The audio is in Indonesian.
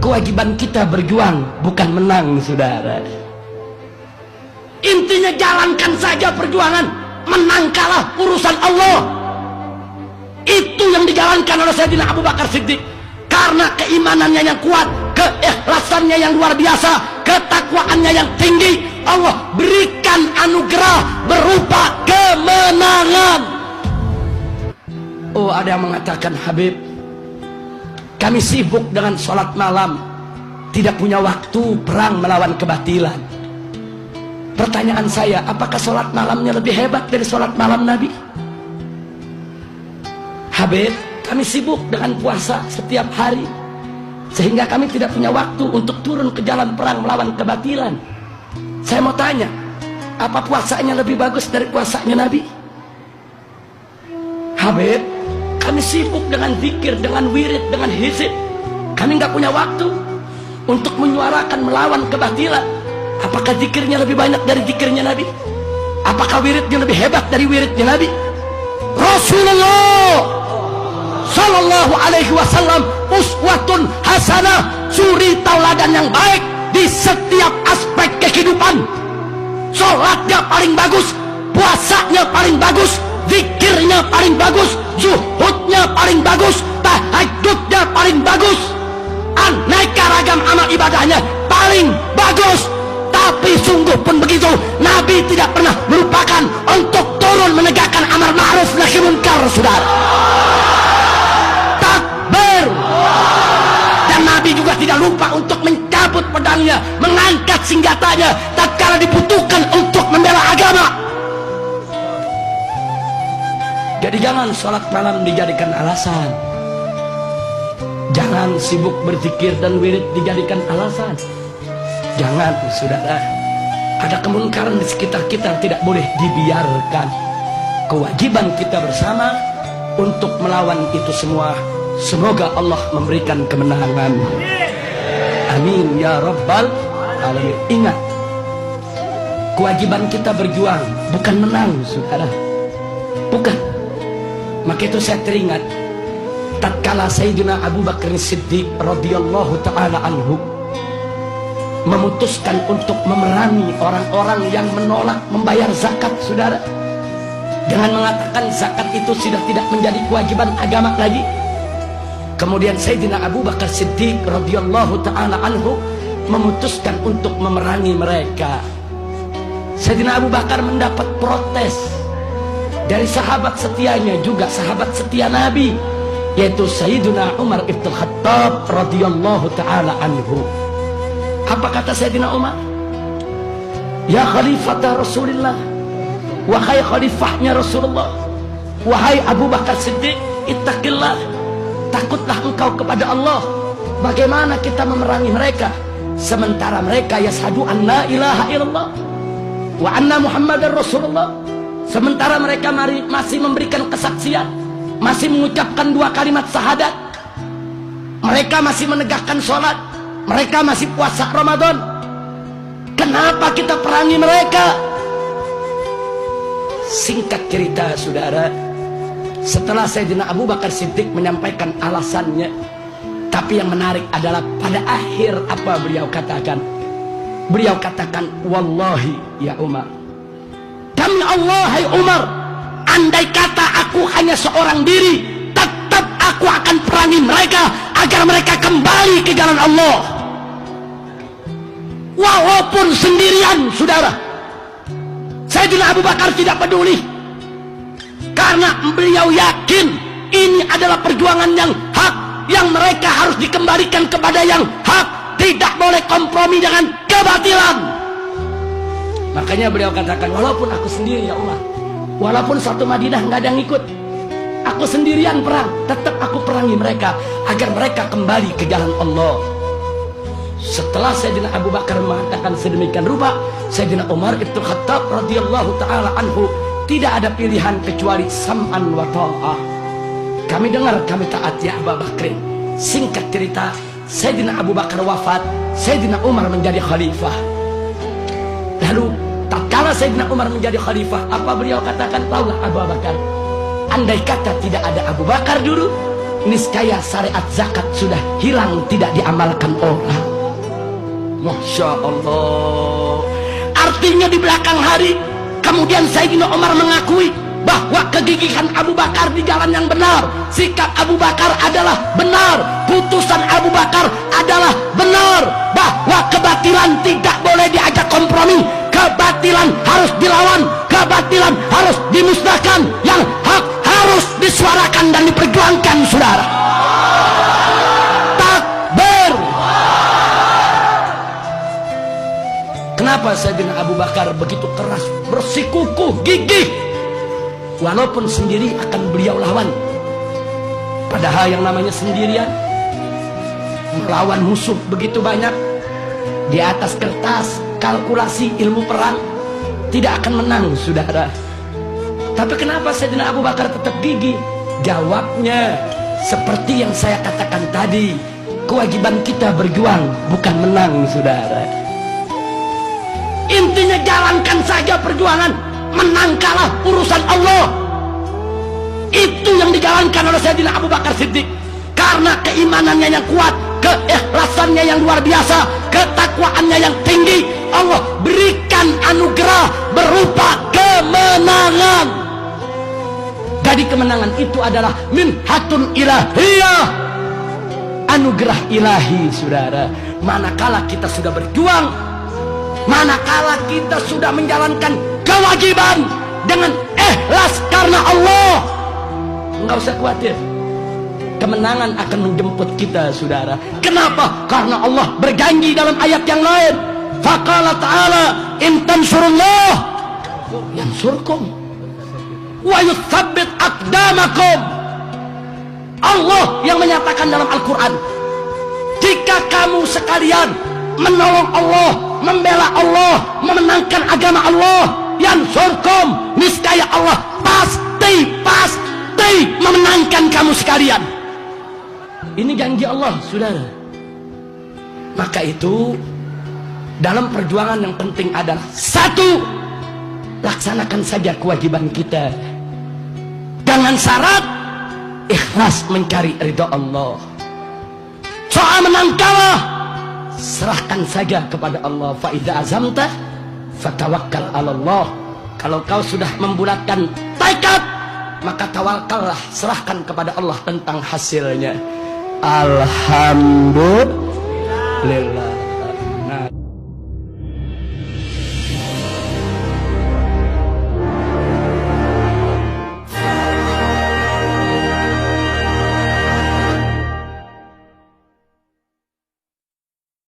Kewajiban kita berjuang, bukan menang, saudara. Intinya jalankan saja perjuangan. Menang kalah urusan Allah. Itu yang dijalankan oleh Sayyidina Abu Bakar Siddiq. Karena keimanannya yang kuat, keikhlasannya yang luar biasa, ketakwaannya yang tinggi, Allah berikan anugerah berupa kemenangan. Oh, ada yang mengatakan, Habib, kami sibuk dengan sholat malam, tidak punya waktu perang melawan kebatilan. Pertanyaan saya, apakah sholat malamnya lebih hebat dari sholat malam Nabi? Habib, kami sibuk dengan puasa setiap hari, sehingga kami tidak punya waktu untuk turun ke jalan perang melawan kebatilan. Saya mau tanya, apa puasanya lebih bagus dari puasanya Nabi? Habib, kami sibuk dengan zikir, dengan wirid, dengan hizib. Kami nggak punya waktu untuk menyuarakan melawan kebatilan. Apakah zikirnya lebih banyak dari zikirnya Nabi? Apakah wiridnya lebih hebat dari wiridnya Nabi? Rasulullah Sallallahu Alaihi Wasallam uswatun hasanah, suri tauladan yang baik di setiap aspek kehidupan. Sholatnya paling bagus, puasanya paling bagus, zikirnya paling bagus, zuhudnya paling bagus, tahajudnya paling bagus, aneka ragam amal ibadahnya paling bagus. Tapi sungguh pun begitu, Nabi tidak pernah melupakan untuk turun menegakkan amar ma'ruf nahi munkar, saudara. Takbir. Dan Nabi juga tidak lupa untuk mencabut pedangnya, mengangkat senjatanya tatkala dibutuhkan untuk membela agama. Jadi jangan sholat malam dijadikan alasan. Jangan sibuk berzikir dan wirid dijadikan alasan. Jangan, saudara. Ada kemungkaran di sekitar kita yang tidak boleh dibiarkan. Kewajiban kita bersama untuk melawan itu semua. Semoga Allah memberikan kemenangan. Amin ya rabbal alamin. Ingat, kewajiban kita berjuang, bukan menang, saudara. Bukan. Maka itu saya teringat tatkala Sayyidina Abu Bakar Siddiq radhiyallahu ta'ala anhu memutuskan untuk memerangi orang-orang yang menolak membayar zakat, saudara, dengan mengatakan zakat itu sudah tidak menjadi kewajiban agama lagi. Kemudian Sayyidina Abu Bakar Siddiq radhiyallahu ta'ala anhu memutuskan untuk memerangi mereka. Sayyidina Abu Bakar mendapat protes dari sahabat setianya, juga sahabat setia Nabi, yaitu Sayyidina Umar ibn Khattab radhiyallahu ta'ala anhu. Apa kata Sayyidina Umar? Ya khalifata Rasulullah, wahai khalifahnya Rasulullah, wahai Abu Bakar Siddiq, ittaqillah, takutlah engkau kepada Allah. Bagaimana kita memerangi mereka sementara mereka yashhadu an la ilaha illallah wa anna Muhammadar Rasulullah, sementara mereka masih memberikan kesaksian, masih mengucapkan 2 kalimat syahadat, mereka masih menegakkan sholat, mereka masih puasa Ramadan. Kenapa kita perangi mereka? Singkat cerita, saudara, setelah Sayyidina Abu Bakar Siddiq menyampaikan alasannya, tapi yang menarik adalah pada akhir apa beliau katakan. Beliau katakan, wallahi ya Umar, demi Allah hai Umar, andai kata aku hanya seorang diri, tetap aku akan perangi mereka agar mereka kembali ke jalan Allah. Walaupun sendirian, saudara. Sayyidina Abu Bakar tidak peduli, karena beliau yakin ini adalah perjuangan yang hak, yang mereka harus dikembalikan kepada yang hak, tidak boleh kompromi dengan kebatilan. Makanya beliau katakan, walaupun aku sendiri ya Allah, walaupun satu Madinah nggak ada yang ikut, aku sendirian perang, tetap aku perangi mereka agar mereka kembali ke jalan Allah. Setelah Sayyidina Abu Bakar mengatakan sedemikian rupa, Sayyidina Umar ibn Khattab radhiyallahu ta'ala anhu tidak ada pilihan kecuali sam'an wa ta'ah. Kami dengar, kami taat ya Abu Bakar. Singkat cerita, Sayyidina Abu Bakar wafat, Sayyidina Umar menjadi khalifah. Lalu tatkala Sayyidina Umar menjadi khalifah, apa beliau katakan? Taulah Abu Bakar, andai kata tidak ada Abu Bakar dulu, niscaya syariat zakat sudah hilang, tidak diamalkan orang. Masya Allah. Artinya di belakang hari kemudian Sayyidina Umar mengakui bahwa kegigihan Abu Bakar di jalan yang benar, sikap Abu Bakar adalah benar, putusan Abu Bakar adalah benar, bahwa kebatilan tidak boleh diajak kompromi, kebatilan harus dilawan, kebatilan harus dimusnahkan, yang hak harus disuarakan dan diperjuangkan, saudara. Takbir. Kenapa Sayyidina Abu Bakar begitu keras, bersikukuh, gigih? Walaupun sendiri akan beliau lawan. Padahal yang namanya sendirian melawan musuh begitu banyak, di atas kertas kalkulasi ilmu perang tidak akan menang, saudara. Tapi kenapa Sayyidina Abu Bakar tetap gigih? Jawabnya seperti yang saya katakan tadi, kewajiban kita berjuang, bukan menang, saudara. Intinya jalankan saja perjuangan, menang kalah urusan Allah. Itu yang dijalankan oleh Sayyidina Abu Bakar Siddiq. Karena keimanannya yang kuat, keikhlasannya yang luar biasa, ketakwaannya yang tinggi, Allah berikan anugerah berupa kemenangan. Jadi kemenangan itu adalah minhatun ilahiyah, anugerah ilahi, saudara. Manakala kita sudah berjuang, manakala kita sudah menjalankan kewajiban dengan ikhlas karena Allah, enggak usah khawatir, kemenangan akan menjemput kita, saudara. Kenapa? Karena Allah berjanji dalam ayat yang lain, faqala ta'ala in tansurullah yansurkum wa yuthabbit aqdamakum. Allah yang menyatakan dalam Al-Quran, jika kamu sekalian menolong Allah, membela Allah, memenangkan agama Allah, yansurkum, niscaya Allah pasti memenangkan kamu sekalian. Ini janji Allah, saudara. Maka itu dalam perjuangan yang penting adalah satu, laksanakan saja kewajiban kita dengan syarat ikhlas mencari ridha Allah. Soal menang kalah, serahkan saja kepada Allah. Fa idza azamta fatawakkal 'ala Allah. Kalau kau sudah membulatkan tekad, maka tawakallah, serahkan kepada Allah tentang hasilnya. Alhamdulillah.